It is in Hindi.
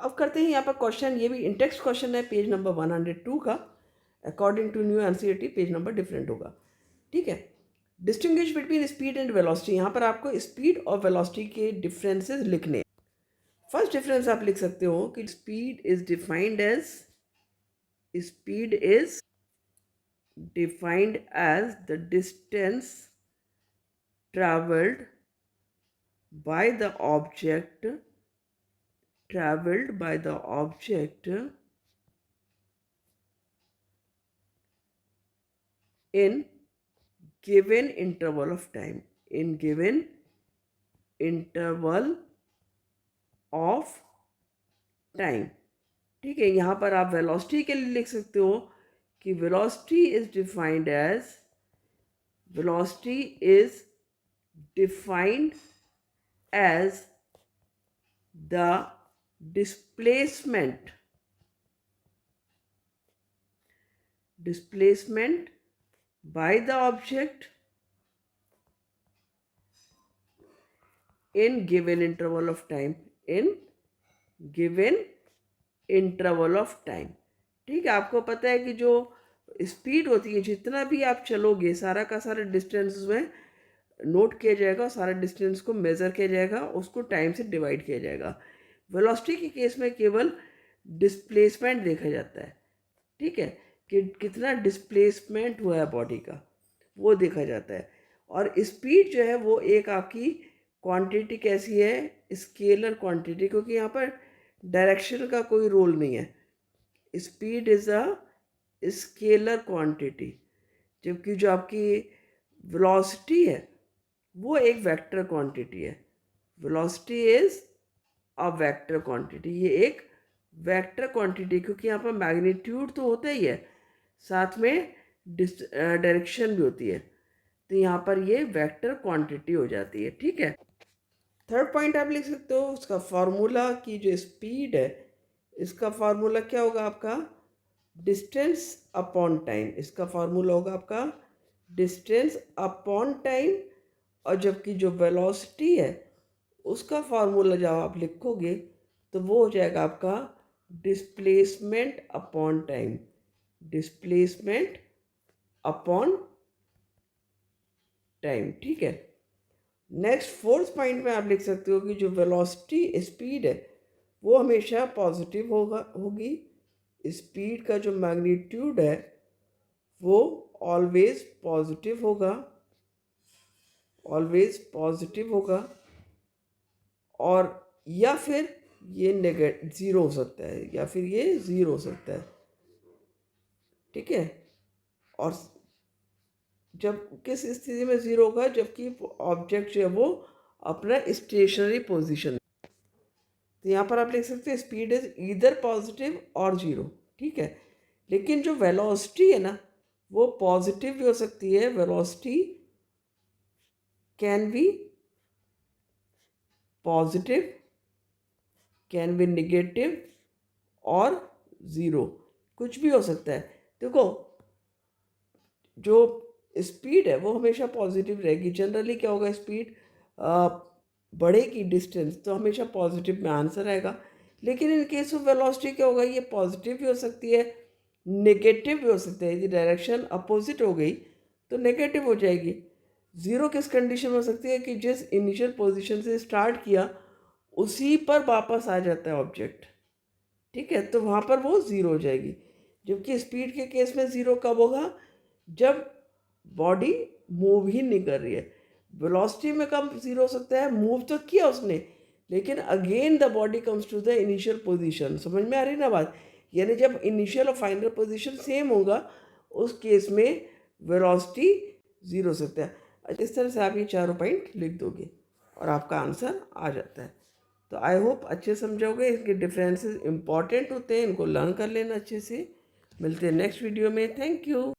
अब करते हैं यहाँ पर क्वेश्चन, ये भी इन टेक्स्ट क्वेश्चन है, पेज नंबर 102 का। According to new NCERT page number different होगा, ठीक है। Distinguish between speed and velocity, यहाँ पर आपको स्पीड और वेलोसिटी के डिफरेंसेस लिखने। फर्स्ट डिफरेंस आप लिख सकते हो कि speed is defined as the distance traveled by the object in given interval of time, ठीक है। यहाँ पर आप वेलोसिटी के लिए लिख सकते हो कि velocity is defined as the displacement by the object in given interval of time, ठीक है। आपको पता है कि जो स्पीड होती है, जितना भी आप चलोगे सारा का सारा डिस्टेंस में नोट किया जाएगा, सारा डिस्टेंस को मेज़र किया जाएगा, उसको टाइम से डिवाइड किया जाएगा। वेलोसिटी के केस में केवल डिस्प्लेसमेंट देखा जाता है, ठीक है, कि कितना डिस्प्लेसमेंट हुआ है बॉडी का, वो देखा जाता है। और स्पीड जो है वो एक आपकी क्वांटिटी कैसी है, स्केलर क्वांटिटी, क्योंकि यहाँ पर डायरेक्शन का कोई रोल नहीं है। Speed is a scalar quantity, जबकि जो आपकी वेलोसिटी है वो एक वेक्टर क्वांटिटी है। Velocity is a vector quantity, ये एक वेक्टर क्वांटिटी, क्योंकि यहाँ पर मैग्नीट्यूड तो होता ही है, साथ में डायरेक्शन भी होती है, तो यहाँ पर ये वेक्टर क्वांटिटी हो जाती है, ठीक है। थर्ड पॉइंट आप लिख सकते हो, उसका फार्मूला की जो स्पीड है, इसका फार्मूला क्या होगा आपका, डिस्टेंस अपॉन टाइम। इसका फार्मूला होगा आपका डिस्टेंस अपॉन टाइम, और जबकि जो वेलोसिटी है उसका फार्मूला जब आप लिखोगे तो वो हो जाएगा आपका डिस्प्लेसमेंट अपॉन टाइम, ठीक है। नेक्स्ट फोर्थ पॉइंट में आप लिख सकते हो कि जो वेलोसिटी स्पीड है वो हमेशा पॉजिटिव होगी। स्पीड का जो मैग्नीट्यूड है वो ऑलवेज पॉजिटिव होगा, और या फिर ये ज़ीरो हो सकता है, या फिर ये ज़ीरो हो सकता है, ठीक है। और जब किस स्थिति में ज़ीरो होगा, जबकि ऑब्जेक्ट जो है वो अपना स्टेशनरी पोजीशन, तो यहाँ पर आप लिख सकते हैं स्पीड इज ईदर पॉजिटिव और ज़ीरो, ठीक है। लेकिन जो वेलोसिटी है ना वो पॉजिटिव भी हो सकती है, velocity can be positive, can be negative और ज़ीरो, कुछ भी हो सकता है। देखो जो स्पीड है वो हमेशा पॉजिटिव रहेगी। जनरली क्या होगा, स्पीड बढ़ेगी डिस्टेंस तो हमेशा पॉजिटिव में आंसर आएगा, लेकिन इन केस ऑफ वेलोसिटी क्या होगा, ये पॉजिटिव भी हो सकती है, नेगेटिव भी हो सकता है। यदि डायरेक्शन अपोजिट हो गई तो नेगेटिव हो जाएगी। ज़ीरो किस कंडीशन में हो सकती है कि जिस इनिशियल पोजीशन से स्टार्ट किया उसी पर वापस आ जाता है ऑब्जेक्ट, ठीक है, तो वहाँ पर वो ज़ीरो हो जाएगी। जबकि स्पीड के केस में ज़ीरो कब होगा, जब बॉडी मूव ही नहीं कर रही है। वेलोसिटी में कब ज़ीरो हो सकता है, मूव तो किया उसने, लेकिन again the body comes to the initial position. समझ में आ रही ना बात, यानी जब इनिशियल और फाइनल पोजीशन सेम होगा उस केस में वेलोसिटी ज़ीरो हो सकता है। इस तरह से आप ये चारों पॉइंट लिख दोगे और आपका आंसर आ जाता है। तो आई होप अच्छे समझोगे, इसके डिफरेंसेस इंपॉर्टेंट होते हैं, इनको लर्न कर लेना अच्छे से। मिलते हैं नेक्स्ट वीडियो में, थैंक यू।